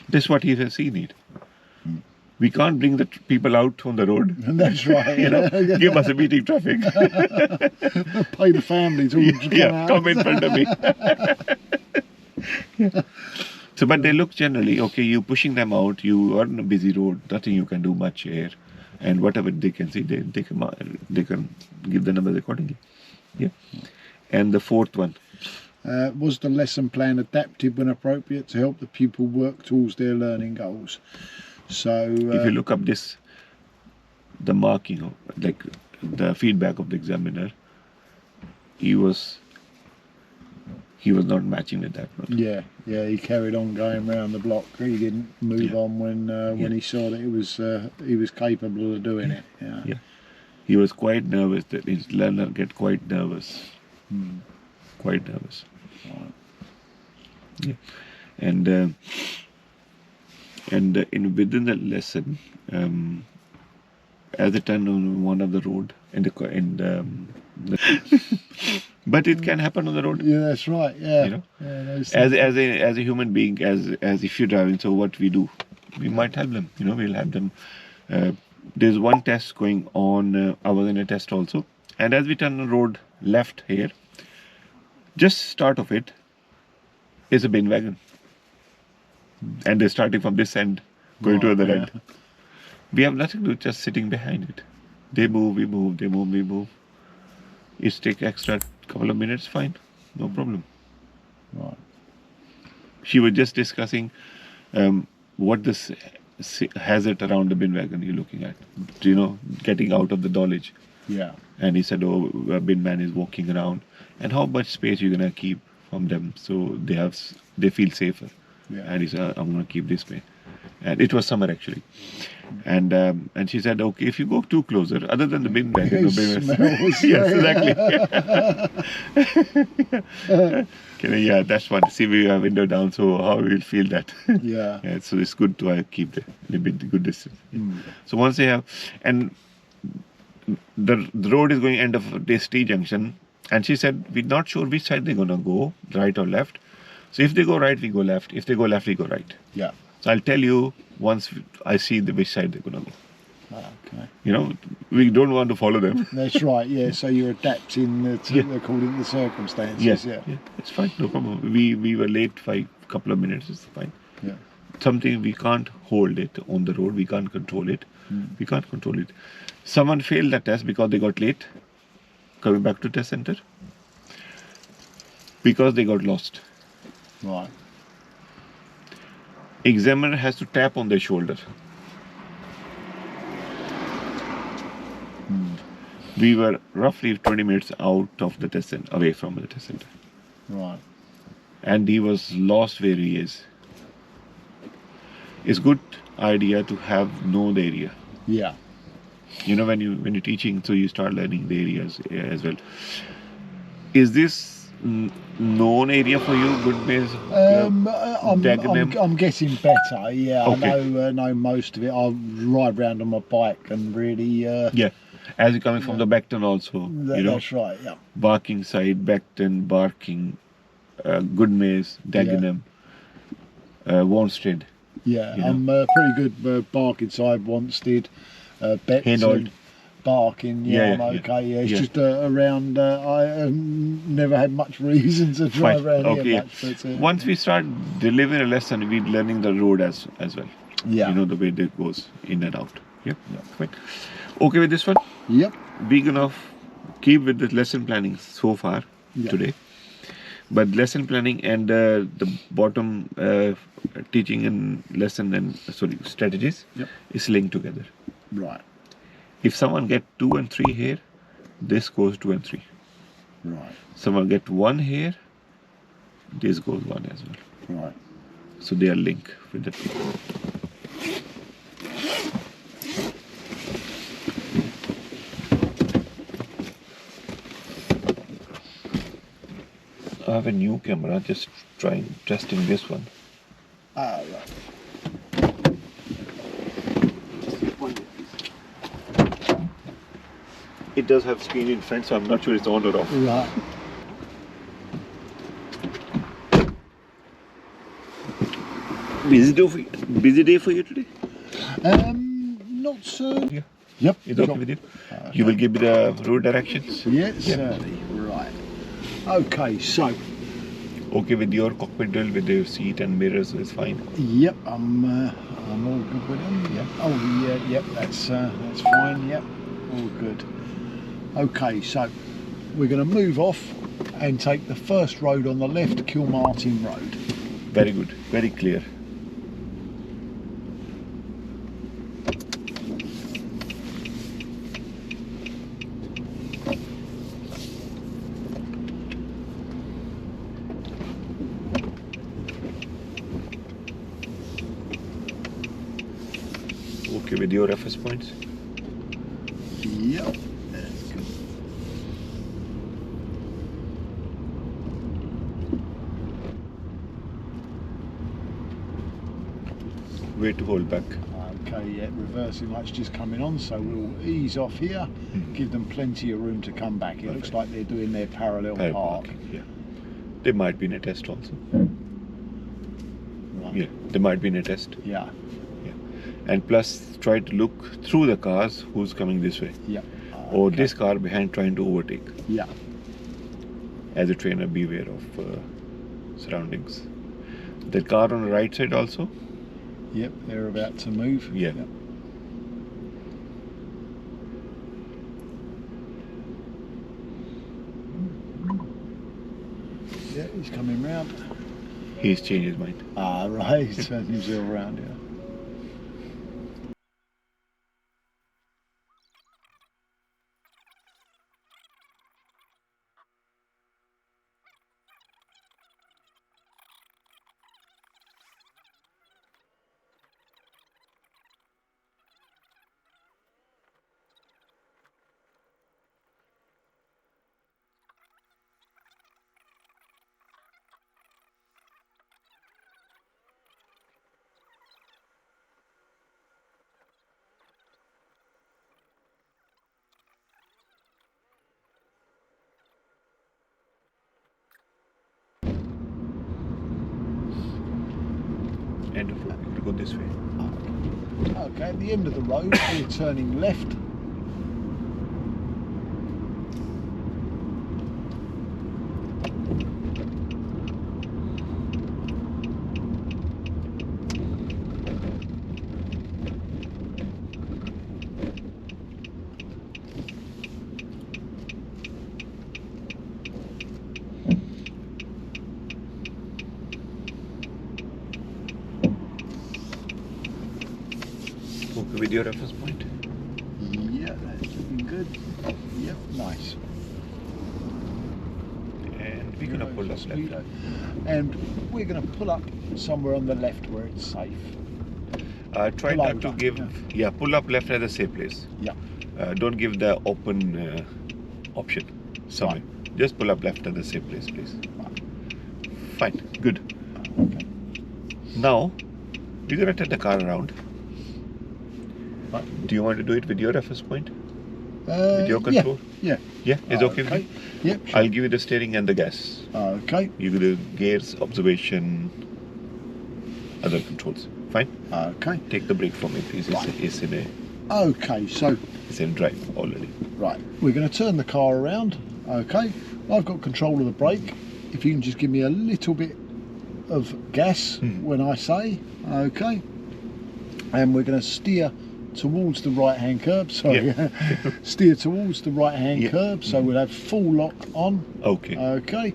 This is what he has seen it. We can't bring the people out on the road. That's right. You know, give us a meeting traffic. Pay the families all to come out. Come in front of me. So, but they look generally, okay, you pushing them out, you are on a busy road, nothing you can do much here. And whatever they can see, they can give the numbers accordingly. Yeah. And the fourth one. Was the lesson plan adapted when appropriate to help the pupil work towards their learning goals? So if you look up this, the marking, like the feedback of the examiner, he was not matching with that one. Yeah, he carried on going round the block. He didn't move on when he saw that he was capable of doing it. Yeah. He was quite nervous. That his learner get quite nervous. Quite nervous. Right. Yeah. And within the lesson, as they turn on one of the road but it can happen on the road. Yeah, that's right. Yeah. You know, as a human being, as if you're driving, so what we do, we might help them. You know, we'll help them. There's one test going on. I was in a test also, and as we turn the road left here, just start of it is a bin wagon, and they're starting from this end, going to the other end. We have nothing to do, just sitting behind it. They move, we move, they move, we move. It takes extra couple of minutes, fine, no problem. Right. She was just discussing what this hazard around the bin wagon you're looking at. You know, getting out of the knowledge. Yeah. And he said, oh, a bin man is walking around, and how much space you're gonna keep from them so they feel safer. Yeah. And he said, I'm gonna keep this way. And it was summer actually. And she said, okay, if you go too closer, other than the bin wagon, yes, exactly. That's what. See, we have window down, so how we will feel that. Yeah. So it's good to keep the good distance. So once they have, and the road is going end of this T junction, and she said, we're not sure which side they're gonna go, right or left. So if they go right, we go left. If they go left, we go right. Yeah. So I'll tell you once I see which side they're gonna go. Okay. You know, we don't want to follow them. That's right. Yeah. So you're adapting according to the circumstances. Yes. Yeah. It's fine. No problem. We were late by a couple of minutes. It's fine. Yeah. Something we can't hold it on the road. We can't control it. We can't control it. Someone failed the test because they got late coming back to test center because they got lost. Right. Examiner has to tap on their shoulder. We were roughly 20 minutes out of the test center, away from the test center. Right. And he was lost where he is. It's good idea to have know the area. Yeah. You know, when you're teaching, so you start learning the areas as well. Is this known area for you, good base? I'm getting better. Yeah, Okay. I know most of it. I ride around on my bike and really. As you're coming from the Beckton also, That's right. Yeah. Barking side, Beckton, Barking, Good Maze, Dagenham, Wanstead. Yeah, You know? I'm pretty good Barking side, Wanstead, Beckton, Hainault. Barking. I'm okay. It's just around. I never had much reason to drive around here much. But, once we start delivering a lesson, we're learning the road as well. Yeah. You know, the way that goes in and out. Yeah. Fine. Okay with this one? Yep. We're gonna keep with the lesson planning so far today. But lesson planning and the bottom teaching and lesson and strategies is linked together. Right. If someone get 2 and 3 here, this goes 2 and 3. Right. Someone get 1 here, this goes 1 as well. Right. So they are linked with the two. I have a new camera, just testing this one. Right. It does have screen in front, so I'm not sure it's on or off. Right. Busy day for you today? Not so. Yeah. Yep. It's okay with you? You will give me the road directions? Yes, certainly. Right. Okay, so. Okay with your cockpit drill with the seat and mirrors is fine? Yep, I'm all good with them. Yep. Oh, yeah, yep, that's fine. Yep, all good. Okay, so we're going to move off and take the first road on the left, Kilmartin Road. Very good, very clear. Okay with your reference points? Yep, that's good. Way to hold back. Okay, yeah, reversing light's just coming on, so we'll ease off here, give them plenty of room to come back. It looks like they're doing their parallel park. Parking, yeah. They might be in a test also. Right. Yeah, they might be in a test. Yeah. And plus try to look through the cars who's coming this way. Yeah. Or this car behind trying to overtake. Yeah. As a trainer, beware of surroundings. The car on the right side also? Yep, they're about to move. Yeah. Yep. Yeah, he's coming round. He's changed his mind. Ah, right, he's turned himself around, yeah. End of road, you have to go this way. Okay, at the end of the road, we're turning left. Okay with your reference point? Yeah, that's looking good. Yep, nice. And we're gonna pull up left. And we're going to pull up somewhere on the left where it's safe. Try Pull not to over, give, yeah. pull up left at the safe place. Yeah. Don't give the open option somewhere. Right. Just pull up left at the safe place, please. Right. Fine, good. Okay. Now, we're gonna turn the car around. Right. Do you want to do it with your reference point? With your control? Yeah. Yeah, it's okay with you? Yep. Sure. I'll give you the steering and the gas. Okay. You do the gears, observation, other controls. Fine? Okay. Take the brake from me, please. Right. It's in a, Okay, so it's in drive already. right, we're going to turn the car around. Okay, I've got control of the brake. If you can just give me a little bit of gas when I say, okay. And we're going to steer towards the right hand curb. Sorry, Yeah. steer towards the right hand curb. So we'll have full lock on. Okay. Okay.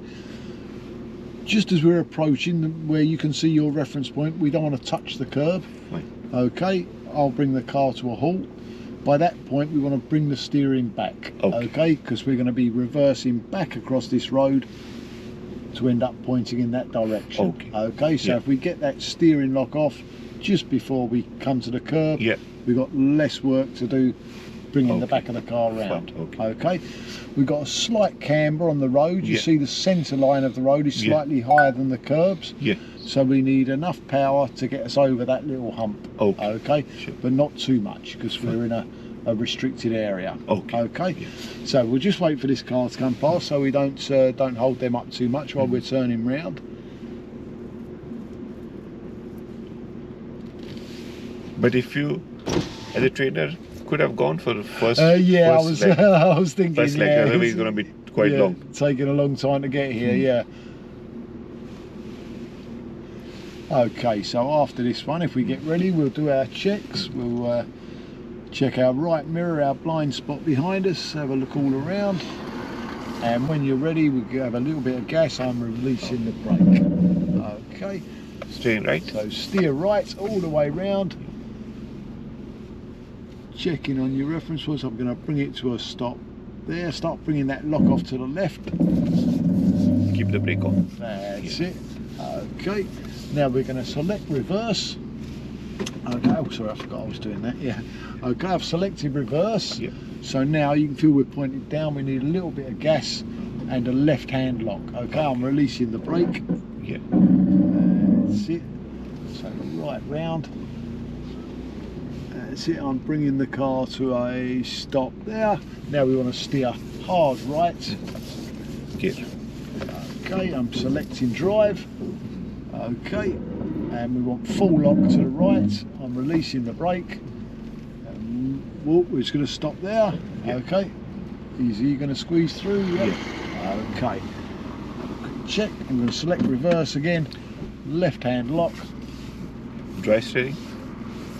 Just as we're approaching where you can see your reference point, we don't want to touch the curb. Fine. Okay, I'll bring the car to a halt. By that point, we want to bring the steering back. Okay, because we're going to be reversing back across this road to end up pointing in that direction. Okay. Okay, so Yeah. if we get that steering lock off just before we come to the curb, Yeah. we've got less work to do bringing the Okay. back of the car round. Fine, Okay, we've got a slight camber on the road. You Yeah. see the centre line of the road is Yeah. slightly higher than the curbs. Yeah. So we need enough power to get us over that little hump. Okay. Okay, Sure. but not too much because we're in a restricted area. Okay. Okay. Yeah. So we'll just wait for this car to come past so we don't hold them up too much while we're turning round. But if you, as a trainer, could have gone for the first. Yeah, first leg, I was thinking. first leg, yeah, otherwise it's going to be quite long. Taking a long time to get here. Yeah. Okay, so after this one, if we get ready, we'll do our checks. We'll check our right mirror, our blind spot behind us, have a look all around. And when you're ready, we'll have a little bit of gas. I'm releasing the brake. Okay. Steering right. So steer right all the way round. Checking on your reference points. I'm going to bring it to a stop there. Start bringing that lock off to the left. Keep the brake on. That's it. Okay. Now we're going to select reverse. Okay, oh sorry, I forgot I was doing that. Yeah. Okay, I've selected reverse. Yeah. So now you can feel we're pointed down. We need a little bit of gas and a left hand lock. Okay, I'm releasing the brake. Yeah. That's it. So right round. That's it. I'm bringing the car to a stop there. Now we want to steer hard right. Gear. Okay, I'm selecting drive. Okay, and we want full lock to the right. I'm releasing the brake. We're just going to stop there. Yeah. Okay, easy. You're going to squeeze through. Yeah. Okay. Check. I'm going to select reverse again. Left hand lock. Dry steering.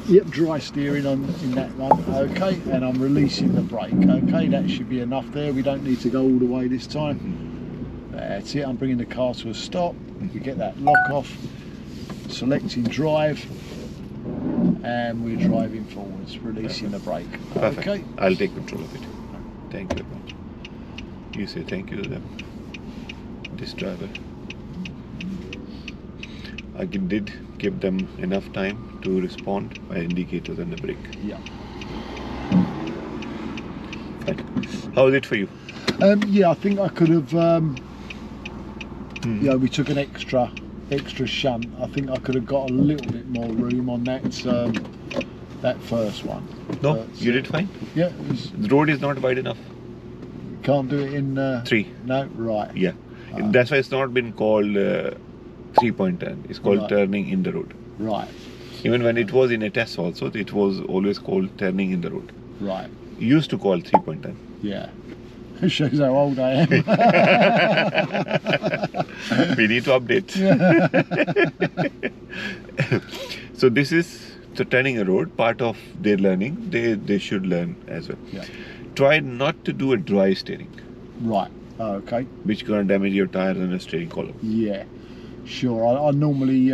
Yep, dry steering in that one. Okay, and I'm releasing the brake. Okay, that should be enough there. We don't need to go all the way this time. That's it. I'm bringing the car to a stop. We get that lock off. Selecting drive, and we're driving forwards, releasing the brake. Perfect. Okay. I'll take control of it. Thank you very much. You say thank you to them. This driver. I did give them enough time to respond by indicators and the brake. Yeah. Fine. How was it for you? Yeah, I think I could have. Yeah, we took an extra shunt. I think I could have got a little bit more room on that that first one. No, But, you did fine. Yeah, The road is not wide enough. can't do it in 3. No, right. Yeah. That's why it's not been called 3-point turn. It's called Right. turning in the road. Right, Even when it was in a test also, it was always called turning in the road. right. Used to call 3-point turn. Yeah. It shows how old I am. We need to update. So this is turning a road, part of their learning. They should learn as well. Yeah. Try not to do a dry steering, Right. Okay. which gonna damage your tires and the steering column. Yeah. Sure. I normally